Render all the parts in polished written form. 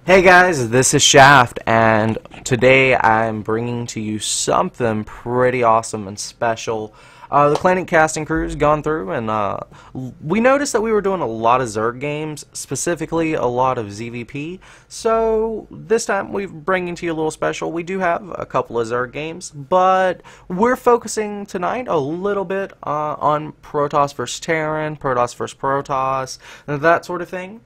Hey guys, this is Shaft, and today I'm bringing to you something pretty awesome and special. The Planet Casting Crew's gone through, and we noticed that we were doing a lot of Zerg games, specifically a lot of ZVP. So this time we're bringing to you a little special. We do have a couple of Zerg games, but we're focusing tonight a little bit on Protoss versus Terran, Protoss versus Protoss, that sort of thing.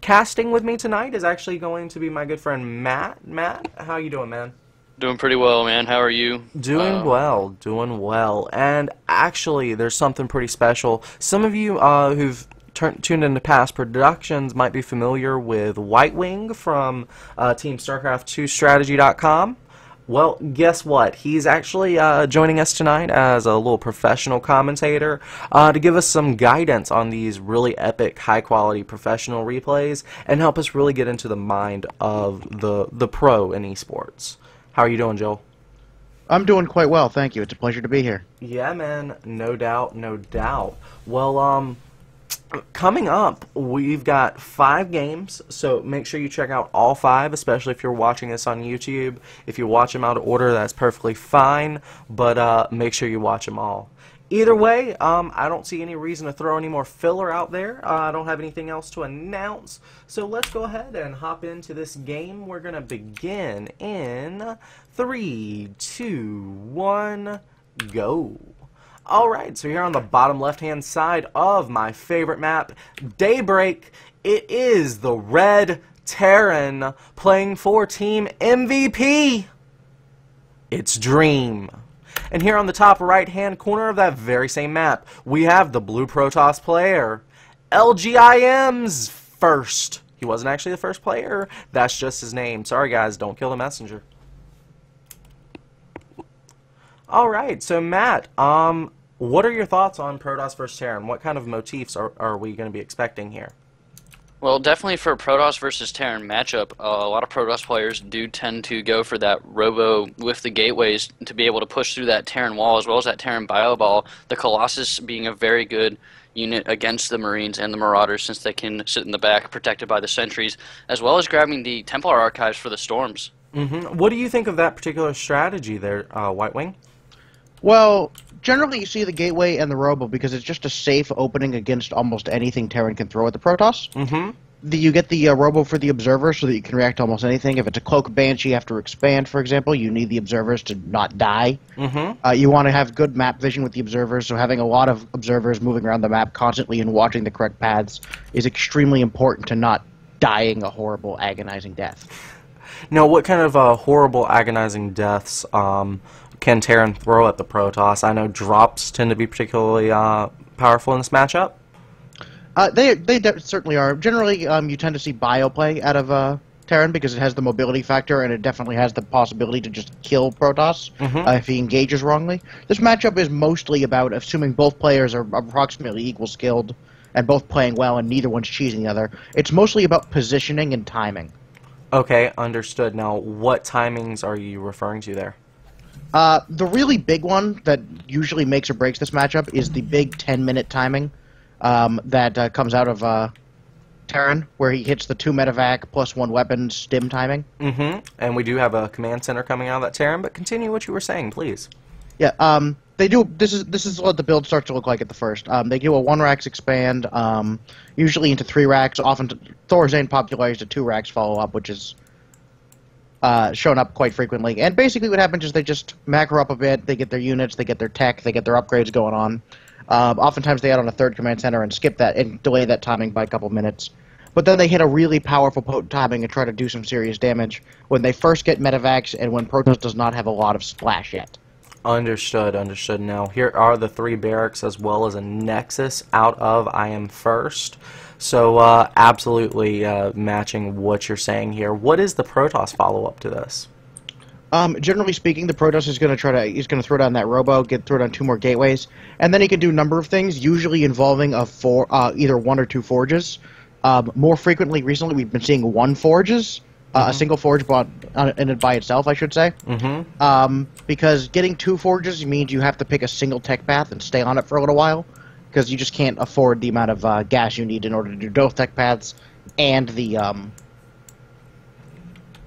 Casting with me tonight is actually going to be my good friend Matt. Matt, how you doing, man? Doing pretty well, man. How are you? Doing well, doing well. And actually, there's something pretty special. Some of you who've tuned into past productions might be familiar with White Wing from Team Starcraft 2 Strategy.com. Well, guess what? He's actually joining us tonight as a little professional commentator to give us some guidance on these really epic, high-quality professional replays and help us really get into the mind of the pro in esports. How are you doing, Joel? I'm doing quite well, thank you. It's a pleasure to be here. Yeah, man. No doubt, no doubt. Well, coming up, we've got 5 games, so make sure you check out all 5, especially if you're watching this on YouTube. If you watch them out of order, that's perfectly fine, but make sure you watch them all. Either way, I don't see any reason to throw any more filler out there. I don't have anything else to announce, so let's go ahead and hop into this game. We're going to begin in 3, 2, 1, go. Alright, so here on the bottom left-hand side of my favorite map, Daybreak, it is the Red Terran playing for Team MVP. It's Dream. And here on the top right-hand corner of that very same map, we have the blue Protoss player, LGIMFirst. He wasn't actually the first player, that's just his name. Sorry guys, don't kill the messenger. Alright, so Matt, what are your thoughts on Protoss versus Terran? What kind of motifs are we going to be expecting here? Well, definitely for Protoss versus Terran matchup, a lot of Protoss players do tend to go for that robo with the gateways to be able to push through that Terran wall as well as that Terran bio ball. The Colossus being a very good unit against the Marines and the Marauders since they can sit in the back protected by the sentries, as well as grabbing the Templar archives for the storms. What do you think of that particular strategy there, White Wing? Well, generally you see the gateway and the robo because it's just a safe opening against almost anything Terran can throw at the Protoss. You get the robo for the observer so that you can react to almost anything. If it's a cloak banshee after expand, for example, you need the observers to not die. You want to have good map vision with the observers, so having a lot of observers moving around the map constantly and watching the correct paths is extremely important to not dying a horrible, agonizing death. Now, what kind of horrible, agonizing deaths can Terran throw at the Protoss? I know drops tend to be particularly powerful in this matchup. They certainly are. Generally, you tend to see bio play out of Terran because it has the mobility factor and it definitely has the possibility to just kill Protoss if he engages wrongly. This matchup is mostly about assuming both players are approximately equal skilled and both playing well and neither one's cheesing the other. It's mostly about positioning and timing. Okay, understood. Now, what timings are you referring to there? The really big one that usually makes or breaks this matchup is the big 10-minute timing that comes out of Terran, where he hits the 2 medevac plus 1 weapon stim timing. And we do have a command center coming out of that Terran, but continue what you were saying, please. Yeah, they do. This is what the build starts to look like at the first. They do a 1-rax expand, usually into 3 racks. Often Thorazane popularized a 2 racks follow up, which is shown up quite frequently. And basically what happens is they just macro up a bit, they get their units, they get their tech, they get their upgrades going on. Oftentimes they add on a 3rd command center and skip that and delay that timing by a couple minutes. But then they hit a really powerful potent timing and try to do some serious damage when they first get medevacs and when Protoss does not have a lot of splash yet. Understood, understood. Now, here are the 3 barracks as well as a nexus out of IM1st. So, absolutely matching what you're saying here. What is the Protoss follow-up to this? Generally speaking, the Protoss is going to throw down that robo, throw down 2 more gateways, and then he can do a number of things, usually involving either 1 or 2 forges. More frequently, recently, we've been seeing 1 forges. A single forge bought in it by itself, I should say. Because getting 2 forges means you have to pick a single tech path and stay on it for a little while, because you just can't afford the amount of gas you need in order to do both tech paths and the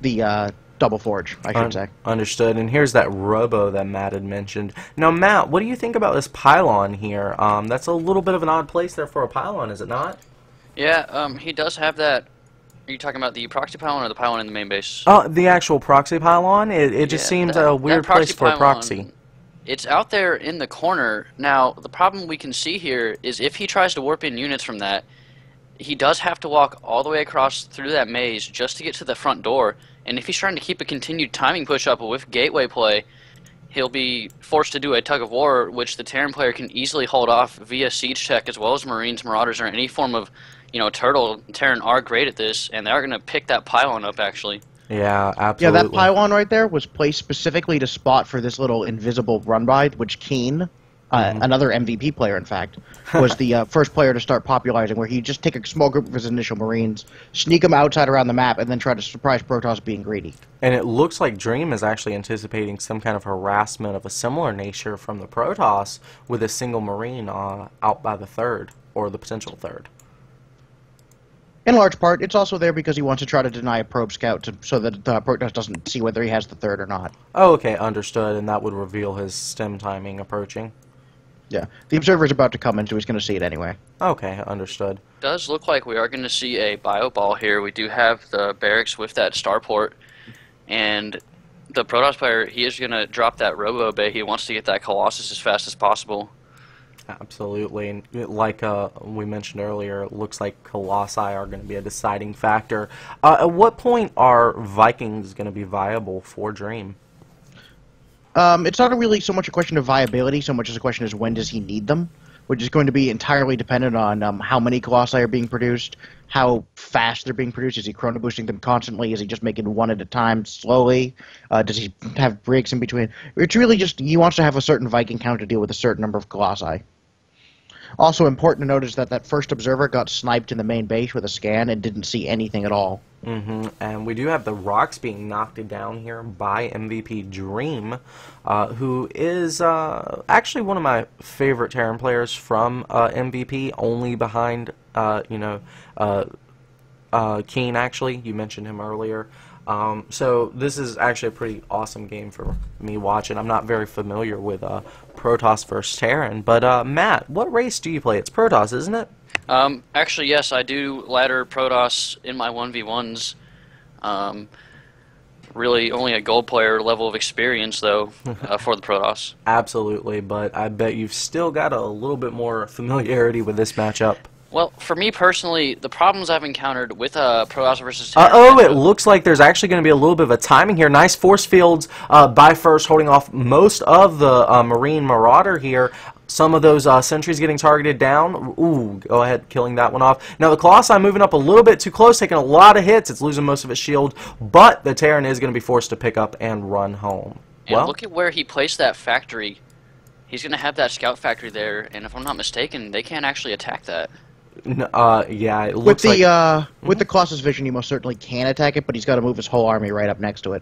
the double forge, I should say. Understood. And here's that robo that Matt had mentioned. Now, Matt, what do you think about this pylon here? That's a little bit of an odd place there for a pylon, is it not? Yeah, he does have that. Are you talking about the proxy pylon or the pylon in the main base? The actual proxy pylon. It just seems a weird place for a proxy. It's out there in the corner. Now, the problem we can see here is if he tries to warp in units from that, he does have to walk all the way across through that maze just to get to the front door. And if he's trying to keep a continued timing push-up with gateway play, he'll be forced to do a tug of war, which the Terran player can easily hold off via siege tech as well as Marines, Marauders, or any form of, turtle. Terran are great at this, and they are going to pick that pylon up, actually. Yeah, absolutely. Yeah, that pylon right there was placed specifically to spot for this little invisible run-by, which Keen, another MVP player, in fact, was the first player to start popularizing, where he'd just take a small group of his initial Marines, sneak them outside around the map, and then try to surprise Protoss being greedy. And it looks like Dream is actually anticipating some kind of harassment of a similar nature from the Protoss with a single Marine out by the third, or the potential third. In large part, it's also there because he wants to try to deny a probe scout so that Protoss doesn't see whether he has the third or not. Oh, okay, understood, and that would reveal his stem timing approaching. Yeah, the observer's about to come in, so he's going to see it anyway. Okay, understood. It does look like we are going to see a bio ball here. We do have the barracks with that starport, and the Protoss player, he is going to drop that robo bay. He wants to get that Colossus as fast as possible. Absolutely, and like we mentioned earlier, it looks like Colossi are going to be a deciding factor. At what point are Vikings going to be viable for Dream? It's not really so much a question of viability, so much as a question is when does he need them, which is going to be entirely dependent on how many Colossi are being produced, how fast they're being produced. Is he chrono boosting them constantly? Is he just making one at a time slowly? Does he have breaks in between? It's really just he wants to have a certain Viking count to deal with a certain number of Colossi. Also important to note is that first observer got sniped in the main base with a scan and didn't see anything at all. And we do have the rocks being knocked down here by MVPDream, who is actually one of my favorite Terran players from MVP, only behind, Keen, actually. You mentioned him earlier. So this is actually a pretty awesome game for me watching. I'm not very familiar with Protoss versus Terran, but Matt, what race do you play? It's Protoss, isn't it? Actually, yes, I do ladder Protoss in my 1v1s. Really only a gold player level of experience, though, for the Protoss. Absolutely, but I bet you've still got a little bit more familiarity with this matchup. Well, for me personally, the problems I've encountered with Protoss versus Terran... it looks like there's actually going to be a little bit of a timing here. Nice force fields by First, holding off most of the Marine Marauder here. Some of those sentries getting targeted down. Ooh, go ahead, killing that one off. Now the Colossi moving up a little bit too close, taking a lot of hits. It's losing most of its shield, but the Terran is going to be forced to pick up and run home. And look at where he placed that factory. He's going to have that scout factory there, and if I'm not mistaken, they can't actually attack that. Yeah, it looks with the Colossus vision, he most certainly can attack it, but he's got to move his whole army right up next to it.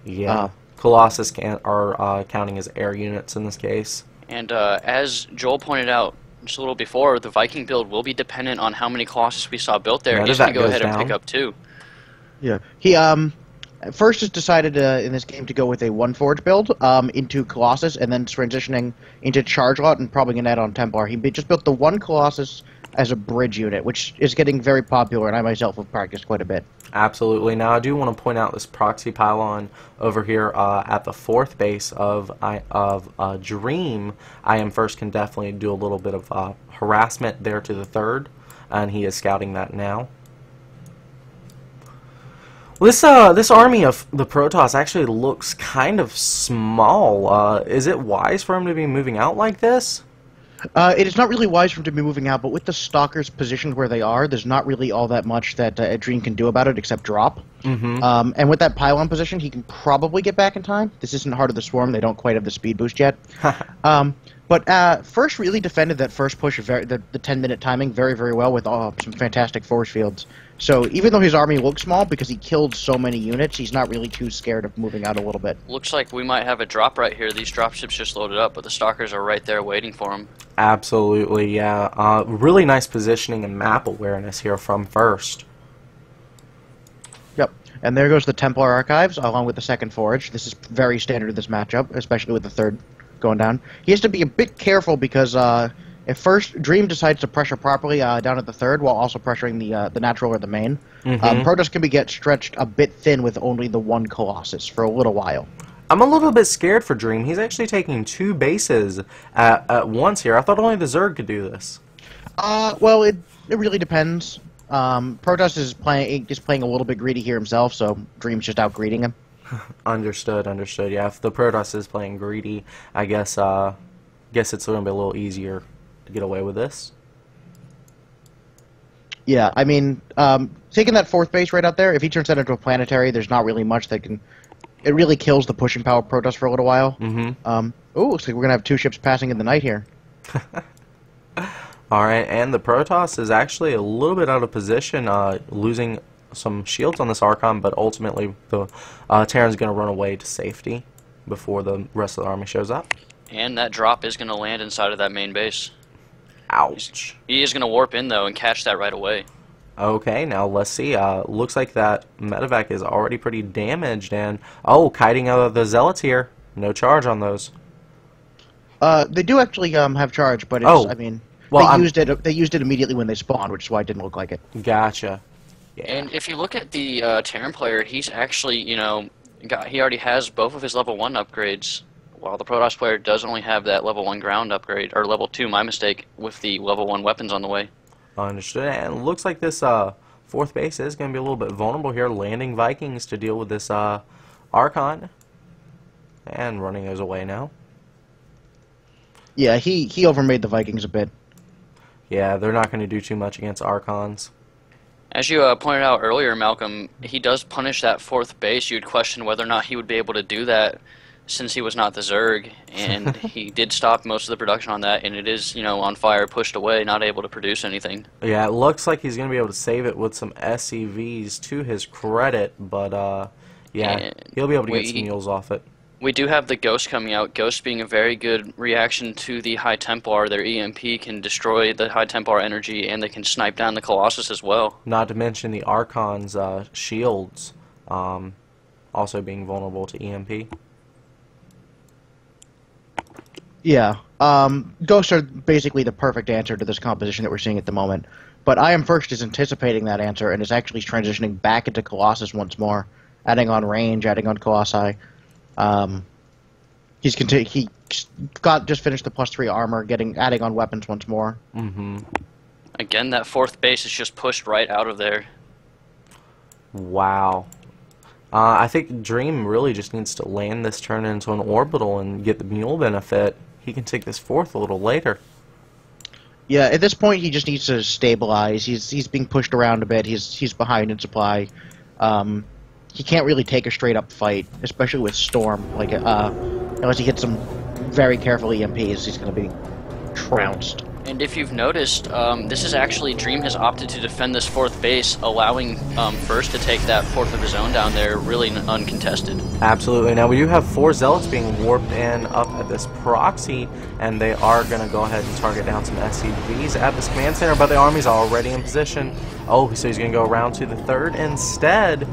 Yeah, Colossus are counting as air units in this case. And as Joel pointed out just a little before, the Viking build will be dependent on how many Colossus we saw built there. He's going to go ahead and pick up two. Yeah, he first has decided in this game to go with a one forge build into Colossus, and then transitioning into Charge Lot and probably going to add on Templar. He just built the one Colossus as a bridge unit, which is getting very popular, and I myself have practiced quite a bit. Absolutely. Now, I do want to point out this proxy pylon over here at the fourth base of Dream. IMFirst can definitely do a little bit of harassment there to the third, and he is scouting that now. This army of the Protoss actually looks kind of small. Is it wise for him to be moving out like this? It is not really wise for him to be moving out, but with the Stalkers positioned where they are, there's not really all that much that Dream can do about it except drop. And with that pylon position, he can probably get back in time. This isn't Heart of the Swarm. They don't quite have the speed boost yet. But First really defended that first push, the 10-minute timing, very, very well with some fantastic force fields. So even though his army looks small, because he killed so many units, he's not really too scared of moving out a little bit. Looks like we might have a drop right here. These dropships just loaded up, but the Stalkers are right there waiting for him. Absolutely, yeah. Really nice positioning and map awareness here from First. Yep. And there goes the Templar Archives, along with the second Forge. This is very standard in this matchup, especially with the third going down. He has to be a bit careful because if first Dream decides to pressure properly down at the third while also pressuring the natural or the main, Protoss can get stretched a bit thin with only the one Colossus for a little while. I'm a little bit scared for Dream. He's actually taking 2 bases at once here. I thought only the Zerg could do this. Well, it really depends. Protoss is playing a little bit greedy here himself, so Dream's just out greeting him. Understood. Yeah, if the Protoss is playing greedy, I guess it's going to be a little easier to get away with this. Yeah, I mean, taking that 4th base right out there, if he turns that into a planetary, there's not really much that can... It really kills the pushing power of Protoss for a little while. Looks like we're going to have 2 ships passing in the night here. Alright, and the Protoss is actually a little bit out of position, losing some shields on this Archon, but ultimately the Terran's going to run away to safety before the rest of the army shows up. And that drop is going to land inside of that main base. Ouch. He is going to warp in, though, and catch that right away. Okay, now let's see. Looks like that medevac is already pretty damaged, and... Oh, kiting out of the Zealots here. No charge on those. They do actually have charge, but it's, I mean... Well, they used it immediately when they spawned, which is why it didn't look like it. Gotcha. Yeah. And if you look at the Terran player, he's actually, he already has both of his level 1 upgrades, while the Protoss player does only have that level 1 ground upgrade, or level 2, my mistake, with the level 1 weapons on the way. Understood. And looks like this 4th base is going to be a little bit vulnerable here, landing Vikings to deal with this Archon. And running those away now. Yeah, he overmade the Vikings a bit. Yeah, they're not going to do too much against Archons. As you pointed out earlier, Malcolm, he does punish that 4th base. You'd question whether or not he would be able to do that since he was not the Zerg, and he did stop most of the production on that, and it is, on fire, pushed away, not able to produce anything. Yeah, it looks like he's going to be able to save it with some SCVs to his credit, but, yeah, he'll be able to get some mules off it. We do have the Ghost coming out. Ghost being a very good reaction to the High Templar. Their EMP can destroy the High Templar energy, and they can snipe down the Colossus as well. Not to mention the Archon's shields also being vulnerable to EMP. Yeah. Ghosts are basically the perfect answer to this composition that we're seeing at the moment. But IMFirst is anticipating that answer and is actually transitioning back into Colossus once more, adding on range, adding on Colossi. He just finished the +3 armor, adding on weapons once more. Again, that 4th base is just pushed right out of there. Wow. I think Dream really just needs to land this turn into an orbital and get the mule benefit. He can take this 4th a little later. Yeah, at this point he just needs to stabilize. He's being pushed around a bit. He's behind in supply. He can't really take a straight up fight, especially with Storm. Like unless he hits some very careful EMPs, he's going to be trounced. And if you've noticed, this is actually Dream has opted to defend this 4th base, allowing First to take that 4th of his own down there, really uncontested. Absolutely. Now we do have 4 Zealots being warped in up at this proxy, and they are going to go ahead and target down some SCVs at this command center, but the army's already in position. Oh, so he's going to go around to the 3rd instead,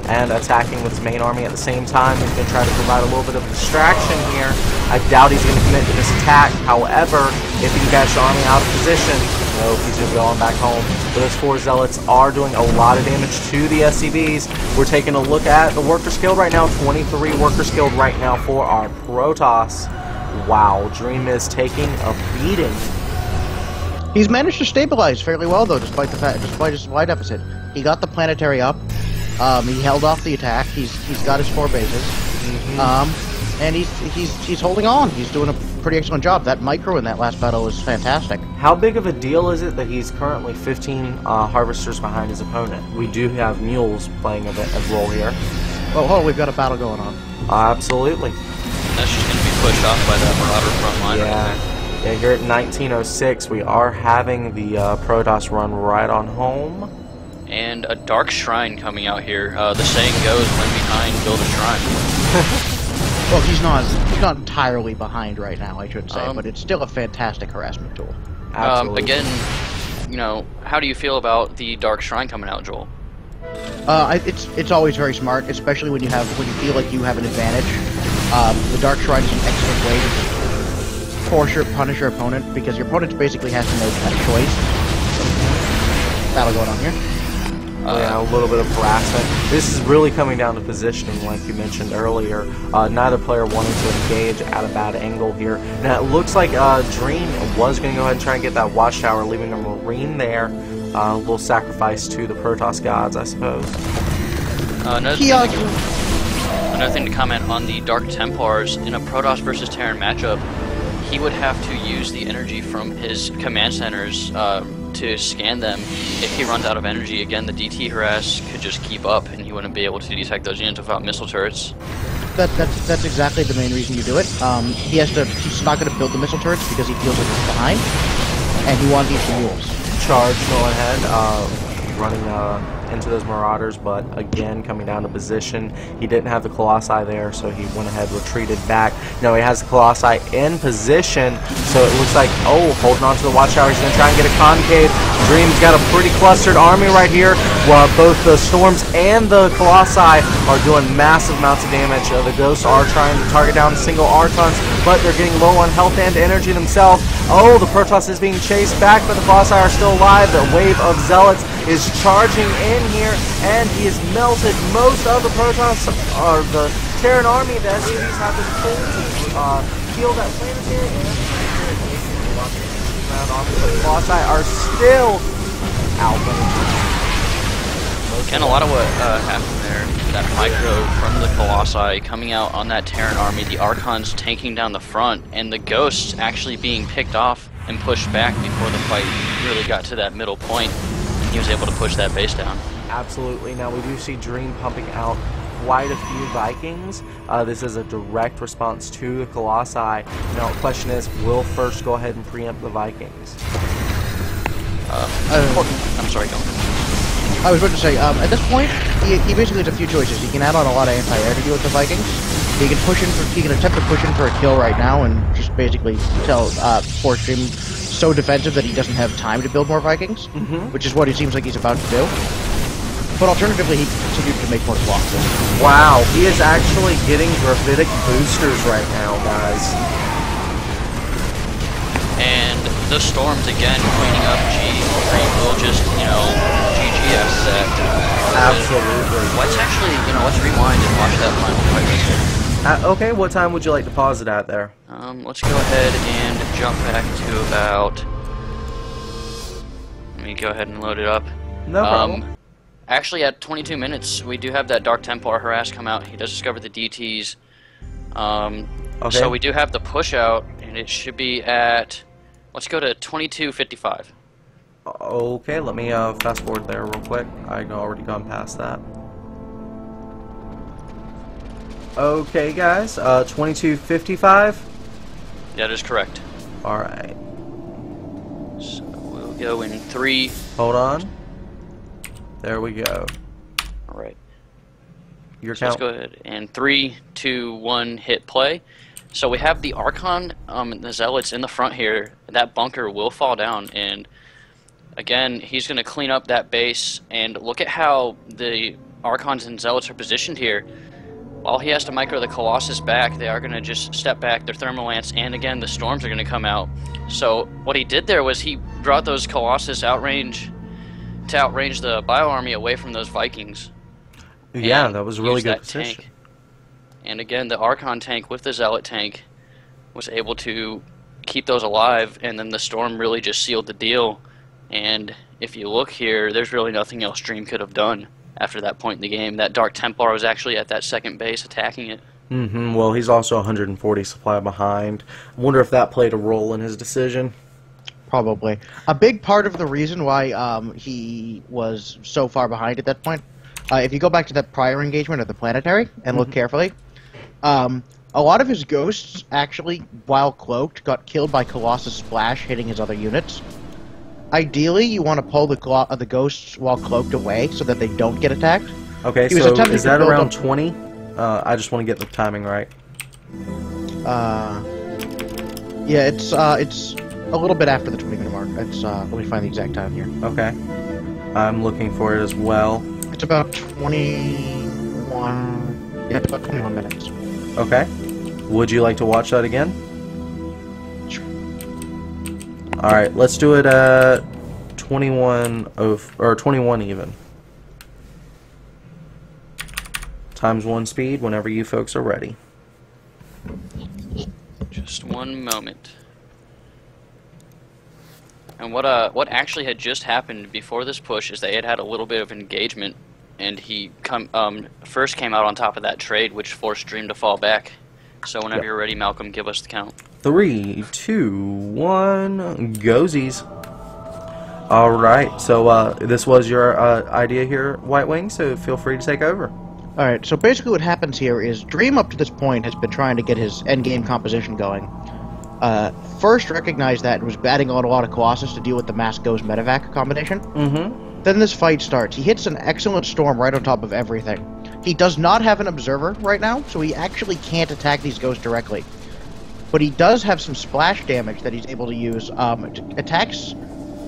and attacking with his main army at the same time. He's going to try to provide a little bit of distraction here. I doubt he's going to commit to this attack. However, if he can catch the army out of position, nope, he's just going back home. But those 4 Zealots are doing a lot of damage to the SCVs. We're taking a look at the worker skilled right now. 23 worker skilled right now for our Protoss. Wow, Dream is taking a beating. He's managed to stabilize fairly well, though, despite his supply deficit. He got the planetary up. He held off the attack. He's got his 4 bases. And he's holding on. He's doing a pretty excellent job. That micro in that last battle was fantastic. How big of a deal is it that he's currently 15 harvesters behind his opponent? We do have mules playing a role here. Oh, hold on, we've got a battle going on. Absolutely. That's just going to be pushed off by that Marauder front line right there. Yeah, here at 1906, we are having the Protoss run right on home. And a Dark Shrine coming out here. The saying goes, when behind, build a shrine. Well, he's not entirely behind right now, I should say, but it's still a fantastic harassment tool. Absolutely. Again, how do you feel about the Dark Shrine coming out, Joel? It's always very smart, especially when you feel like you have an advantage. The Dark Shrine is an excellent way to punish your opponent, because your opponent basically has to make a choice. Battle going on here. Yeah, a little bit of harassment. This is really coming down to positioning, like you mentioned earlier. Neither player wanting to engage at a bad angle here. Now, it looks like Dream was going to go ahead and try and get that watchtower, leaving a Marine there. A little sacrifice to the Protoss gods, I suppose. Another thing to comment on the Dark Templars, in a Protoss versus Terran matchup, he would have to use the energy from his command centers to scan them. If he runs out of energy, again, the DT harass could just keep up, and he wouldn't be able to detect those units without missile turrets. That's exactly the main reason you do it. He's not going to build the missile turrets because he feels like he's behind, and he wants these mules. Charge going ahead, running into those Marauders, but again, coming down to position. He didn't have the Colossi there, so he went ahead, retreated back. Now he has the Colossi in position, so it looks like, oh, holding on to the watchtower. He's going to try and get a concave. Dream's got a pretty clustered army right here, while both the Storms and the Colossi are doing massive amounts of damage. The Ghosts are trying to target down single Archons, but they're getting low on health and energy themselves. Oh, the Protoss is being chased back, but the Colossi are still alive. The wave of Zealots is charging in here, and he has melted most of the Protoss, or the Terran army. The SCVs have been pulled to kill that planetary, and the Colossi are still out. And a lot of what happened there, that micro from the Colossi coming out on that Terran army, the Archons tanking down the front, and the Ghosts actually being picked off and pushed back before the fight really got to that middle point. He was able to push that base down. Absolutely. Now we do see Dream pumping out quite a few Vikings. This is a direct response to the Colossi. Now the question is, will First go ahead and preempt the Vikings? I'm sorry, go on. I was about to say, at this point, he basically has a few choices. He can add on a lot of anti-air to deal with the Vikings. He can attempt to push in for a kill right now and just basically force him so defensive that he doesn't have time to build more Vikings, which is what it seems like he's about to do. But alternatively, he continues to make more blocks. Wow, he is actually getting gravitic boosters right now, guys. And the Storms again cleaning up G. Dream will just, GGS that. Absolutely. Let's rewind and watch that final fight. Okay, what time would you like to pause it at there? Let's go ahead and jump back to about. Let me go ahead and load it up. No problem. Actually, at 22 minutes, we do have that Dark Templar harass come out. He does discover the DTs. Okay. So we do have the push out, and it should be at. Let's go to 22:55. Okay, let me fast forward there real quick. I've already gone past that. Okay, guys, 22:55. That is correct. All right. So we'll go in 3. Hold on. There we go. All right. Your So count. let's go ahead and 3, 2, 1, hit play. So we have the Archon and the Zealots in the front here. That bunker will fall down, and again, he's going to clean up that base. And look at how the Archons and Zealots are positioned here. While he has to micro the Colossus back, they are going to just step back their Thermal Lance, and again, the Storms are going to come out. So what he did there was he brought those Colossus outrange the Bio Army away from those Vikings. Yeah, that was a really Use good that position. tank. And again, the Archon tank with the Zealot tank was able to keep those alive, and then the Storm really just sealed the deal. And if you look here, there's really nothing else Dream could have done after that point in the game. That Dark Templar was actually at that second base attacking it. Well, he's also 140 supply behind. I wonder if that played a role in his decision. Probably. A big part of the reason why he was so far behind at that point, if you go back to that prior engagement of the planetary and look carefully, a lot of his ghosts actually, while cloaked, got killed by Colossus Splash hitting his other units. Ideally, you want to pull the ghosts while cloaked away so that they don't get attacked. Okay, so is that around 20? I just want to get the timing right. Yeah, it's a little bit after the 20-minute mark. It's let me find the exact time here. Okay. I'm looking for it as well. It's about 21. Yeah, it's about 21 minutes. Okay. Would you like to watch that again? Sure. Alright, let's do it at 21 or 21 even. Times 1 speed whenever you folks are ready. Just one moment. And what actually had just happened before this push is they had a little bit of engagement, and he first came out on top of that trade, which forced Dream to fall back. So whenever you're ready, Malcolm, give us the count. 3, 2, 1, goesies. Alright, so this was your idea here, White Wing, so feel free to take over. Alright, so basically what happens here is Dream up to this point has been trying to get his endgame composition going. First recognized that and was batting on a lot of Colossus to deal with the Mass Ghost Medivac combination. Mm-hmm. Then this fight starts. He hits an excellent storm right on top of everything. He does not have an observer right now, so he actually can't attack these ghosts directly. But he does have some splash damage that he's able to use. Attacks,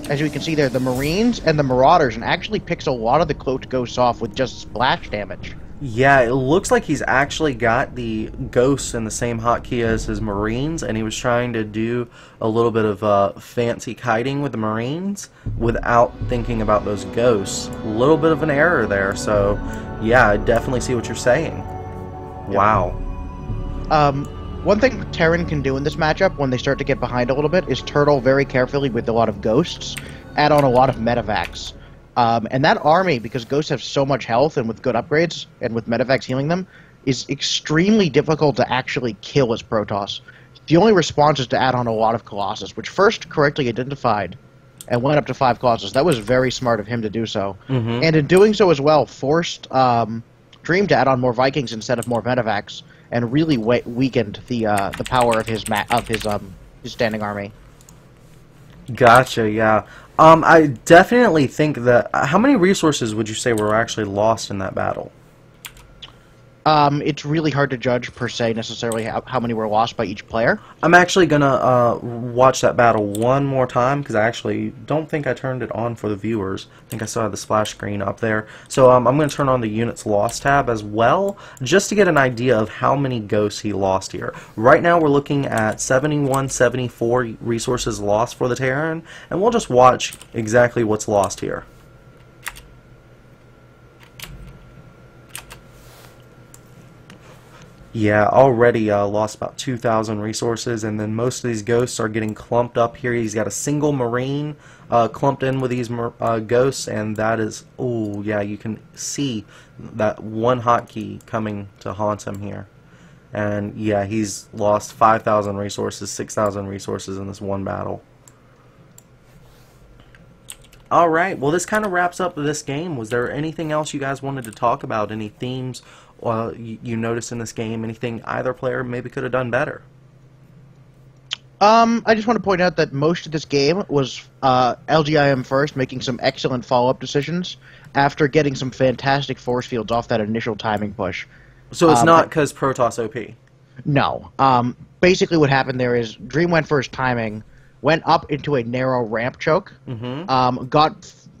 as you can see there, the Marines and the Marauders, and actually picks a lot of the cloaked ghosts off with just splash damage. Yeah, it looks like he's actually got the ghosts in the same hotkey as his Marines, and he was trying to do a little bit of fancy kiting with the Marines without thinking about those ghosts. A little bit of an error there, so yeah, I definitely see what you're saying. Wow. One thing Terran can do in this matchup when they start to get behind a little bit is turtle very carefully with a lot of ghosts, add on a lot of medevacs. And that army, because ghosts have so much health and with good upgrades, and with medevacs healing them, is extremely difficult to actually kill as Protoss. The only response is to add on a lot of Colossus, which first correctly identified and went up to 5 Colossus. That was very smart of him to do so. Mm-hmm. And in doing so as well, forced Dream to add on more Vikings instead of more medevacs, and really weakened the power of his standing army. Gotcha, yeah. I definitely think that... how many resources would you say were actually lost in that battle? It's really hard to judge, per se, necessarily how many were lost by each player. I'm actually gonna watch that battle one more time, because I actually don't think I turned it on for the viewers. I think I still had the splash screen up there. So I'm gonna turn on the Units Lost tab as well, just to get an idea of how many ghosts he lost here. Right now we're looking at 71, 74 resources lost for the Terran, and we'll just watch exactly what's lost here. Yeah, already lost about 2,000 resources, and then most of these ghosts are getting clumped up here. He's got a single Marine clumped in with these ghosts, and that is, oh yeah, you can see that one hotkey coming to haunt him here. And yeah, he's lost 5,000 resources, 6,000 resources in this one battle. Alright, well this kind of wraps up this game. Was there anything else you guys wanted to talk about? Any themes you noticed in this game? Anything either player maybe could have done better? I just want to point out that most of this game was LGIMFirst making some excellent follow-up decisions after getting some fantastic force fields off that initial timing push. So it's not because Protoss OP? No. Basically what happened there is Dream went for his timing, went up into a narrow ramp choke,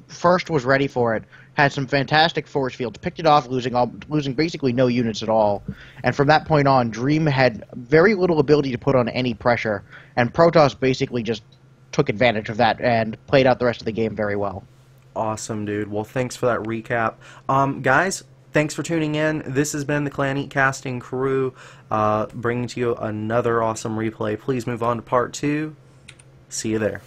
first was ready for it, had some fantastic force fields, picked it off, losing basically no units at all. And from that point on, Dream had very little ability to put on any pressure, and Protoss basically just took advantage of that and played out the rest of the game very well. Awesome, dude. Well, thanks for that recap. Guys, thanks for tuning in. This has been the Clan Eat Casting crew, bringing to you another awesome replay. Please move on to part 2. See you there.